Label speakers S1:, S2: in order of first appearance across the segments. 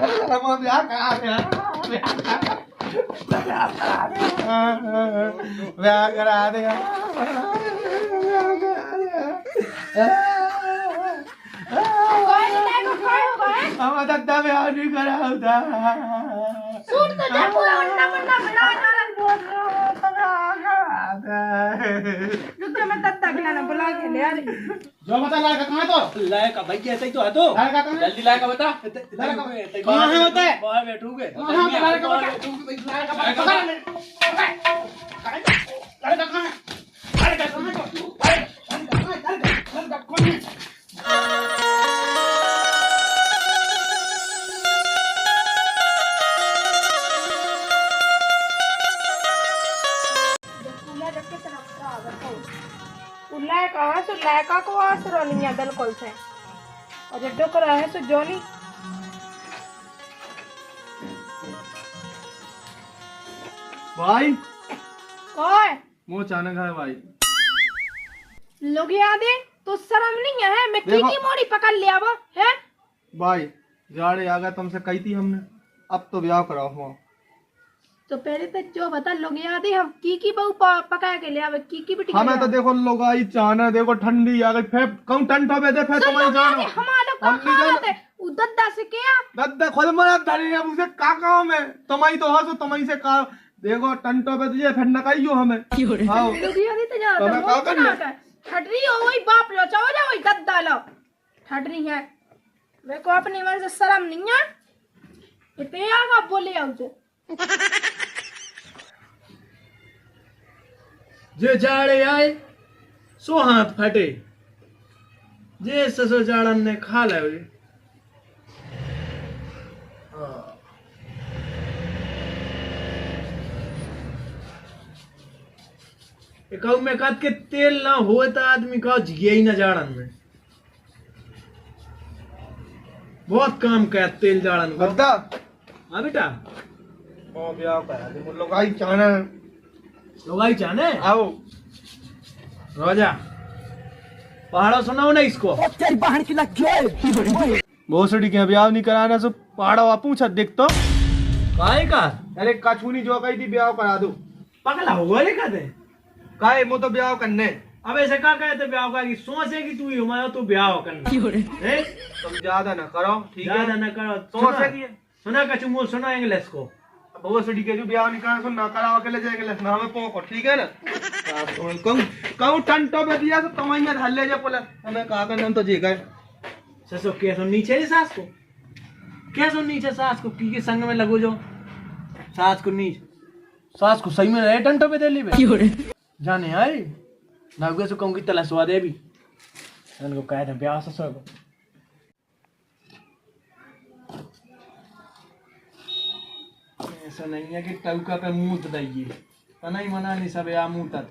S1: मैं ब्याह करा दिया, ब्याह करा दिया। हम दद्दा ब्याह नहीं करा होता।
S2: सूट तो जा पूरा वन्ना वन्ना बना रुक जा, मैं दद्दा के लाना बुला के ले आ रही।
S1: जो बता लायका कहाँ है तो?
S3: लायका भाई कैसे ही तो है तो?
S1: लायका कहाँ है?
S3: जल्दी लायका बता।
S1: कहाँ है होता है?
S3: बाहर बैठोगे?
S1: कहाँ है लायका बता? लायका बता। लायका कहाँ है? लायका कहाँ है? लायका कौन है?
S2: लायका को आसरोनिया दल कल से और जड्डो को रहे सो जोनी
S1: भाई
S2: कोई
S1: मुँह अचानक है भाई।
S2: लोग याद है तो शर्म नहीं है? मैं
S1: देखो।
S2: की मोड़ी पकड़ लिया वो है
S1: भाई जाड़े आ गया तुमसे कही थी हमने, अब तो ब्याह कराओ हुआ।
S2: तो पहले तो जो बता लोग याद है हम की बहू पका के ले आवे की बेटी
S1: हमें तो देखो लोगाई चाहना, देखो ठंडी आ गई, फिर कौन ठंडा पे दे, फिर तुम्हारी जानो
S2: हमारा का
S1: हम नहीं जानो।
S2: खाते उदद्दा से क्या
S1: दद्दा खुद मना धरी है मुझे का गाँव में तुम्हारी तो हंसो तुम्हारी से का देखो टंटो पे तुझे फिर नकाइयो हमें। हाँ
S2: लोग याद है तो जा
S1: तो मैं क्या करने?
S2: ठटरी हो वही बाप लो चाहो जा वही दद्दा लो ठटरी है। मेरे को अपने मन से शर्म नहीं है इतने आगा बोले आओ
S3: जे जाड़े आए सो हाथ फटे, जे ससो जाड़न ने खा ले। कहू में कद के तेल ना हो तो आदमी कहो जिए ही ना जाड़न में। बहुत काम कर तेल जाड़न को।
S1: दद्दा
S3: हाँ बेटा
S1: ओ ब्याह करा दे लोगाई चाहना
S3: लोग आई जाने
S1: आओ।
S3: रोजा पहाड़ों सुनाओ ना इसको।
S1: भोसड़ी के ब्याह नहीं कराना सो पहाड़ा वा पूछा देख तो।
S3: काहे का
S1: अरे कछूनी जो कही थी ब्याह करा दो।
S3: पगला हुआ रे कहते
S1: काहे मो तो ब्याह करने।
S3: अब ऐसे क्या कहते ब्याह का कि सोच है कि तू ही हमारा तू ब्याह करना है।
S1: तुम ज्यादा ना करो ठीक है।
S3: ज्यादा न करो।
S1: सोच है कि
S3: सुना कछु मुंह सुना इंग्लिश को।
S1: भोसड़ी के जो ब्याह नहीं कराना सो ना कराओ के ले जाएंगे ना हमें पोको ठीक है ना। कहूँ टंटो पे दिया तो तुम्हारी में हल्ले जा बोला हमें कहा का नाम तो जी गए।
S3: ससो कैसो नीचे रे सास को कैसो नीचे सास को की के संग में लगो जो सास को नीचे सास को सही में रहे टंटो पे दे ली बे जाने आई ना हुए सो कहूँ की तलसवा दे भी इनको कहे थे ब्याह ससुर को। ऐसा नहीं है कि टौका पे मुंह दइए तो नहीं मना नहीं सब या मुंह तक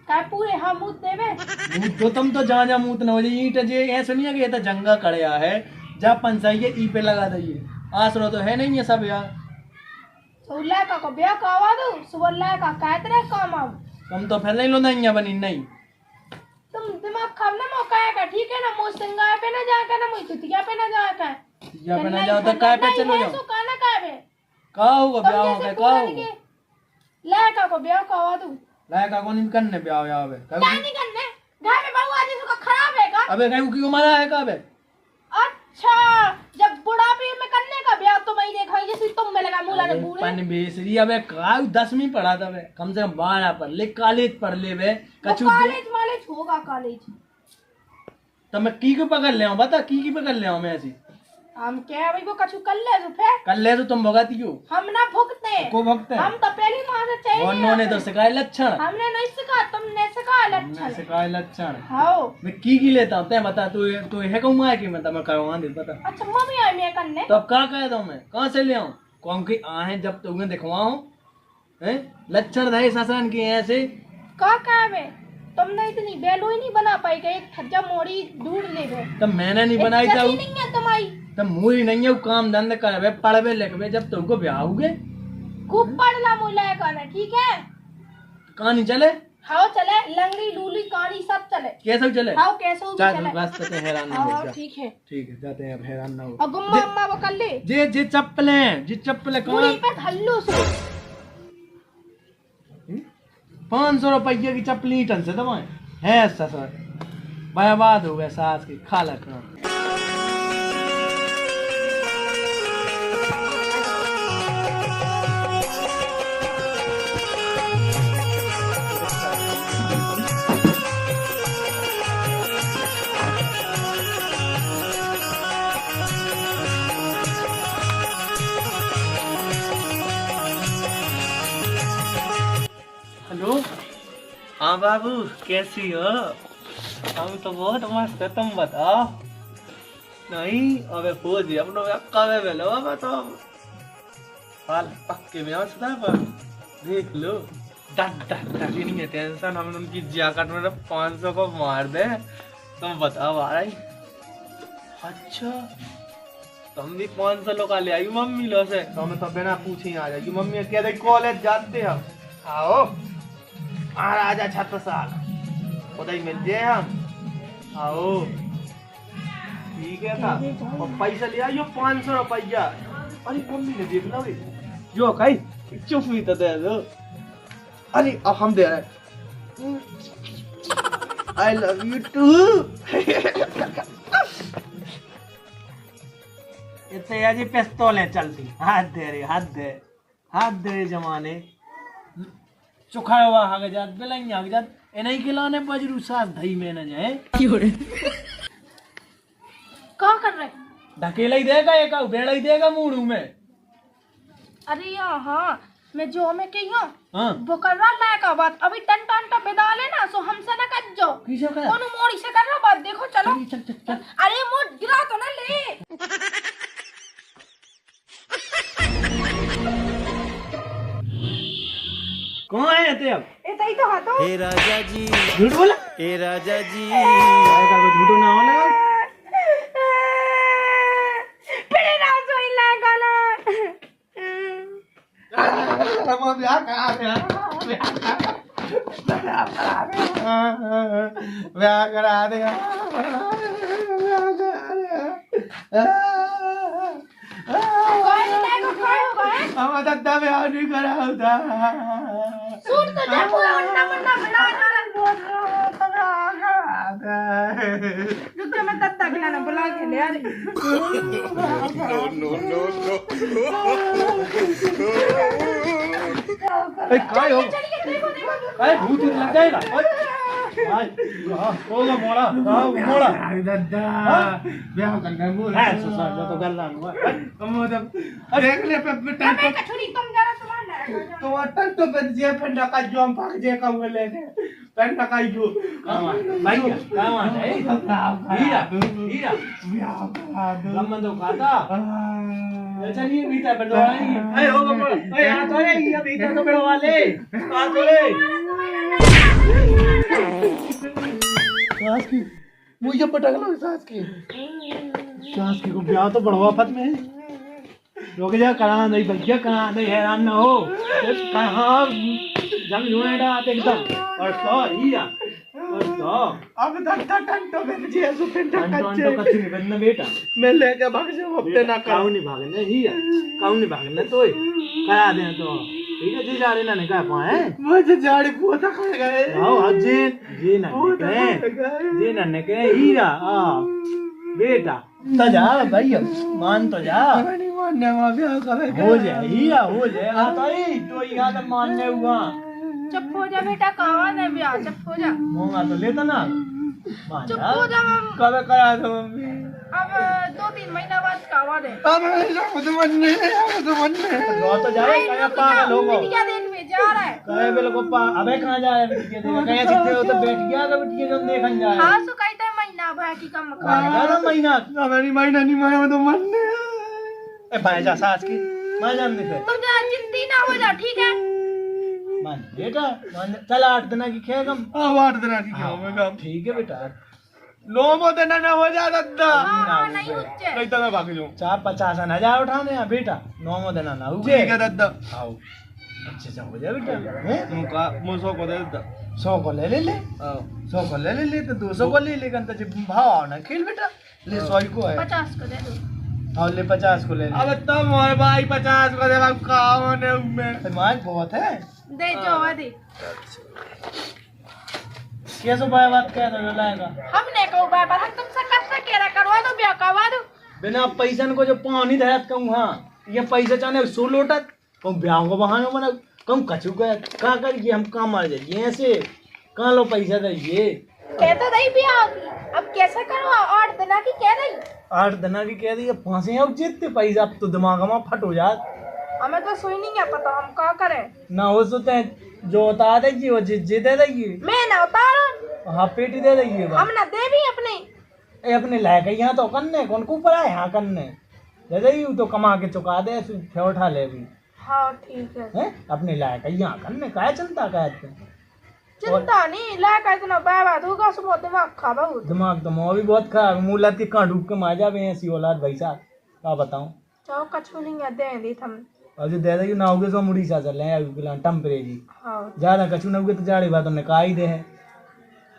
S2: काय पूरे हम मुंह देवे
S3: मुंह तो तुम तो जहाँ मुंह न हो जाए ईट जे ऐसा नहीं है कि ये तो जंगा कड़िया है जा पंचाइए ई पे लगा दइए आसरो तो है नहीं है सब यार।
S2: तो लड़का को ब्याह करवा दो सुबह लड़का काय तरह काम आऊ
S3: तुम तो पहले ही लो नहीं बनी नहीं
S2: तुम दिमाग खाम ना मौका है का ठीक है ना मुंह सिंगार पे ना जाकर ना मुंह चुतिया पे ना जाकर
S3: या पे ना जाओ तो काय पे चलो जाओ
S2: काना काय पे
S3: का होगा ब्याह होगा का होगा
S2: लड़का को ब्याह करवा दो
S3: लायका को नहीं करने ब्याह यहाँ पे
S2: क्या नहीं करने घर में बहू आदि का खराब है का
S3: अबे कहीं क्यों मारा है का बे।
S2: अच्छा जब बुढ़ापे में करने का ब्याह तो मैं देखा जैसे तुम में लगा मुला ने बूढ़े
S3: पन बेसरी अबे का 10वीं पढ़ा था बे कम से कम 12 पढ़ ले कॉलेज पढ़ ले बे कछु
S2: कॉलेज मालेज होगा कॉलेज
S3: तो मैं की को पकड़ ले आऊं बता की पकड़ ले आऊं मैं ऐसी
S2: हम क्या भाई वो कछु कर ले तो फिर
S3: कर ले तो तुम भगाती क्यों
S2: हम ना भुगते
S3: को भगते
S2: हम तो पहली मां से चाहिए
S3: उन्होंने तो सिखाए लक्षण
S2: हमने नहीं सिखा तुमने सिखा
S3: हमने
S2: लक्षण
S3: सिखाए लक्षण
S2: हां
S3: मैं की लेता हूं ते बता तू है कहूं मैं कि मैं तब करवा दे बता।
S2: अच्छा मम्मी आई मैं करने
S3: तो अब क्या कह दूं मैं कहां से ले आऊं कौन की आहे जब तुम्हें दिखवाऊं हैं लक्षण रहे ससन के ऐसे
S2: का कहवे तुमने इतनी बैलो ही नहीं बना पाई गए एक थज्जा मोड़ी ढूंढ ले गए
S3: तब मैंने नहीं बनाई था
S2: नहीं है तुम्हारी
S3: तब मुझे नहीं है काम धंधे करवे पढ़वे लिखवे जब तुमको ब्याह हुए
S2: खूब पढ़ ला मुला करना ठीक है
S3: कहां नहीं चले
S2: हाँ चले, लंगड़ी लूली कानी सब चले।
S3: कैसे चले?
S2: हाँ कैसे भी
S3: चल
S2: चले।
S3: रास्ते पे हैरान ना हो
S2: हाँ
S3: जा।
S2: ठीक है।
S3: ठीक है जाते हैं, अब हैरान ना हो।
S2: और गुम्मा अम्मा वो कर ले।
S3: जे चप्पलें
S2: पूरी
S3: कौन?
S2: पे हल्लू से।
S3: 500 रुपये की चप्पली टन से दबाए है ससुर, बर्बाद हो गया सास की खाला का। हेलो, हाँ बाबू कैसी हो? हम तो बहुत मस्त है, तुम बताओ। नहीं अबे फौजी अपनो कब बेलो बताओ। हाल पक्के में आवश्यकता पर देख लो। डर नहीं है टेंशन, हम उनकी जैकेट में 500 को मार दे। तुम बताओ भाई। अच्छा तुम भी 500 लोग ले आई मम्मी लो से?
S1: तो हमें तो बिना पूछे ही आ जाएगी मम्मी। कह दे कॉलेज जाते हम, आओ महाराजा छत्रसाल उधर ही मिल जाए हम। आओ ठीक है था। और पैसा ले आइयो 500 रुपया। अरे मम्मी ने देख लो जो खाई चुप भी तो दे दो। अरे अब हम दे रहे। I love you too.
S3: इतने याजी पिस्तौलें चलती, हाथ दे जमाने चुखाया हुआ हागे जात बेलाई हागे जात इन्हीं के लाने बजरू सास धई में न जाए।
S2: क्या कर रहे?
S3: ढकेला ही देगा एक बेड़ा ही देगा मुड़ू में।
S2: अरे हाँ मैं जो में कही हूँ
S3: हाँ
S2: वो कर रहा लायक बात। अभी टन टन टन बिदा लेना सो हमसे न कर जो।
S3: किसे कर?
S2: कौन मोड़ी से कर रहा बात देखो चलो।
S3: चल चल चल।
S2: अरे मोड़ गिरा तो ना ले।
S3: कौन है ते अब?
S2: इतना ही तो हाथों।
S4: हे राजा जी,
S3: झूठ बोला?
S4: हे राजा जी,
S3: का कोई झूठो ना होला।
S2: फिर ना सोई लगा ना।
S1: हम ब्याह करा दे, ब्याह करा दे। हम दादा ब्याह नहीं करा होता।
S2: सूट तो जा पूरा वन्ना वन्ना बना रुक मैं तब तक ना बुला के ले आ रही।
S3: काय हो? काय भूत लग जाएगा? होगा मोड़ा मोड़ा
S1: ब्याह करना बोल
S3: है ससुर तो गल्ला हुआ।
S1: हम जब देख ले पे
S2: मैं कठुरी तुम जरा तुम्हारा
S1: तो अटल तो बच जे फंडा का जो हम भाग जे का ले दे फंडा का जो
S3: भाई क्या मान है? हीरा हीरा
S1: ब्याह करा दो।
S3: लम्बा तो खाता। चलिए बीता बढ़वाई। अरे होगा मोड़ा। अरे आ तो रे ये बीता तो बढ़वा ले। आ तो रे।
S1: सास की मुझे पटक लो सास की को ब्याह तो बढ़वा फत में रुक जा करा नहीं भैया करा नहीं हैरान ना हो। कहाँ जंग लूनेडा आते एकदम और सौ हीरा और सौ अब दत्ता टंटो में जी ऐसे टंटो कच्चे में बन्ना बेटा मैं लेके भाग जाऊँ हफ्ते ना
S3: काऊ नहीं भागने हीरा काऊ नहीं भागने तो करा दे तो ठीक है जी जा रहे ना निकाह पाए
S1: मुझे झाड़ी पोता खा गए।
S3: आओ जी ना निकाह हीरा आ बेटा तो जा भाई मान तो जा
S1: नहीं मानने में ब्याह करेगा
S3: हो जाए हीरा हो जाए आ तो ही याद मानने हुआ।
S2: चुप हो जा बेटा कहाँ है ब्याह चुप हो जा।
S3: मोंगा तो लेता ना मान
S2: चुप
S3: जा।
S2: हो जा
S1: कब करा दो मम्मी
S2: अब 2-3 महीना बाद कावा दे।
S1: अब तो मनने
S3: लो तो जाए क्या पागल हो गो
S2: बिटिया देख में जा रहा है।
S3: कहे बेल को अबे कहाँ जा रहे बिटिया देख कहीं सीधे हो तो बैठ गया तो बिटिया जो देखन जा रहा
S2: हाँ सो कहते हैं महीना भाई की कम खा
S3: है महीना
S1: मेरी महीना नहीं माया तो मनने
S3: ए भाई जा सास की मान जान दे फिर
S2: तुम जरा चिंती ना हो जा ठीक है।
S3: मान बेटा मान चल 8 दिन की खेगम।
S1: हाँ 8 दिन की क्या होगा
S3: ठीक है बेटा
S1: 9 दिन ना हो जा दद्दा
S2: हाँ नहीं उच्चे
S1: नहीं तो मैं भाग जाऊँ।
S3: 50,000 उठाने हैं बेटा 9 दिन ना हुए
S1: ठीक है दद्दा
S3: आओ अच्छे से हो जाए बेटा
S1: मुझको को दे दद्दा
S3: 100 को ले ले ले, 100 को ले ले ले, तो 200 को ले लेकिन तो जब भाव आओ ना खेल बेटा, ले 100 को है,
S2: 50 को दे दो।
S3: और ले 50 को ले ले।
S1: अब तुम और भाई 50 को दे, हम कहाँ ने उनमें
S3: दिमाग बहुत है।
S2: दे जो दे।
S3: कैसे भाई बात कह रहे हो लाएगा?
S2: हमने कहू बाबा हम तुमसे कब से कह रहा करवा दो ब्याह करवा दो।
S3: बिना पैसन को जो पानी दहत कहूँ हाँ, ये पैसे चाहने 100 लोटत, कहूँ ब्याह को बहाने बना, कहूँ कछू का कहाँ करिए हम कहाँ मार जाइए ऐसे, कहाँ लो पैसा दीजिए।
S2: कहते नहीं ब्याह की, अब कैसे करवा 8 दिन की कह रही।
S3: 8 दिन की कह दी, फांसी अब जितने पैसा अब तो दिमाग में फट हो जात।
S2: हमें तो सुई नहीं है पता हम क्या करें।
S3: ना हो सोते जो उतार देगी वो जित दे देगी।
S2: मैं ना उतार।
S3: हाँ पेटी दे देगी।
S2: हम ना दे भी अपने।
S3: ए अपने लायक यहाँ तो करने कौन को ऊपर है यहाँ करने दे देगी तो कमा के चुका दे फिर उठा ले भी।
S2: हाँ ठीक है।
S3: हैं अपने लायक यहाँ करने काय चिंता कहते
S2: चिंता नहीं लायक इतना बाबा दूंगा सुबह दिमाग खा बहुत।
S3: दिमाग तो मोह भी बहुत खराब मुँह लती कहाँ डूब के मार जावे ऐसी औलाद भाई साहब क्या बताऊँ।
S2: चाहो कछु नहीं है दे दी थम।
S3: और जो दे देगी ना होगे तो मुड़ी सा चल रहे टेम्परेरी।
S2: हाँ
S3: ज्यादा कछु ना होगे तो जाड़ी बात हमने कहा ही दे है।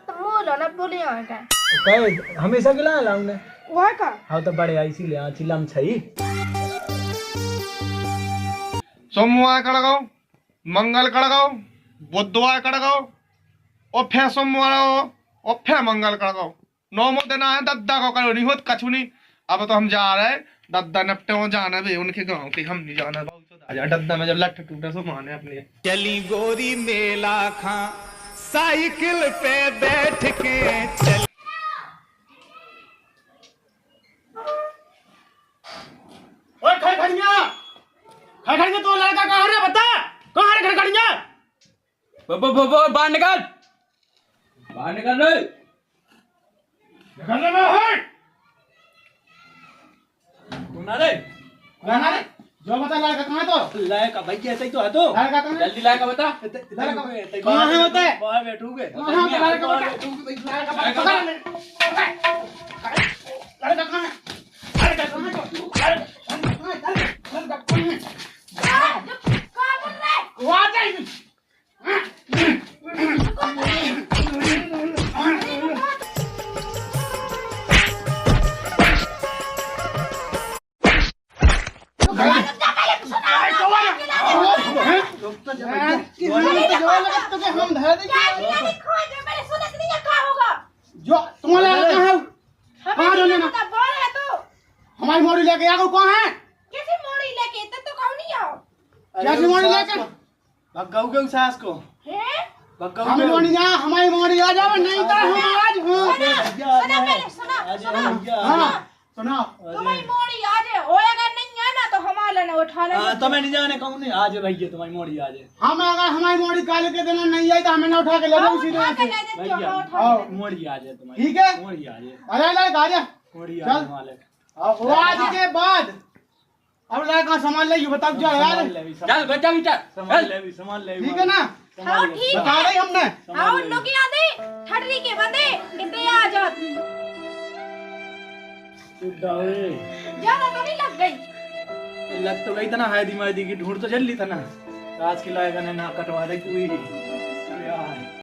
S2: तो मोलो ना बोली यहाँ का।
S3: कहे हमेशा खिलाए लाऊं ने
S2: वह का।
S3: हाँ तो बड़े आई इसीलिए हाँ चिल्लाम छई।
S1: सोमवार कड़गाओ, मंगल कड़गाओ, बुधवार कड़गाओ, और फिर सोमवार और फिर मंगल कड़गाओ। 9 दिन आए दद्दा को करो नहीं होत कछु नहीं। अब तो हम जा रहे हैं दद्दा नपटे हो जाना भी उनके गांव के, हम नहीं जाना दद्दा में जब लठ टूटे सो माने अपने।
S4: चली गोरी मेला खा साइकिल पे बैठ के चल।
S3: ओए खड़खड़िया तो लड़का कहाँ है बता कहाँ है खड़खड़िया।
S5: बाहर निकाल रे।
S3: निकलने में है
S5: कौन रे
S3: जो बता लड़का कहाँ है तो
S5: लायका भाई ऐसा ही तो है तो
S3: लड़का कहाँ है
S5: जल्दी लायका बता
S3: कहाँ है होता है
S5: बाहर बैठोगे
S3: कहाँ है लड़का बता लड़का कहाँ है लड़का कहाँ है हमारी मोड़ी लेके आ गो कहाँ है
S2: कैसे मोड़ी लेके तो कहू नहीं आओ।
S3: कैसी मोड़ी लेके
S5: भगाऊ के सास को
S2: हैं
S3: हमारी मोड़ी जा हमारी मोड़ी आ जाओ नहीं तो हम आज
S2: सुना पहले सुना
S3: हाँ सुना
S2: तुम्हारी मोड़ी आ जाए और अगर नहीं है ना तो हमारा ना उठा ले।
S5: तो मैं नहीं जाने कहूँ नहीं आज भैया तुम्हारी मोड़ी आज
S3: हम अगर हमारी मोड़ी काले के दिन नहीं आई तो हमें ना उठा के ले जाओ सीधे
S5: भैया मोड़ी आज है तुम्हारी
S3: ठीक है
S5: मोड़ी आज है
S3: अरे लड़का आ जा
S5: मोड़ी
S3: चल।
S5: आज मालिक
S3: वो आज के बाद अब लड़का संभाल ले ये बताओ जा यार
S5: चल बच्चा
S3: संभाल ले ठीक है ना
S2: हाँ ठीक
S3: बता
S2: है।
S3: रही हमने
S2: हाँ उन लोग याद है ठडरी के बंदे कितने आ जात ज्यादा तो नहीं लग गई।
S5: लग तो गई था ना हैदी मैदी की ढूंढ तो जल्दी था ना आज की लायका ने ना कटवा दे कोई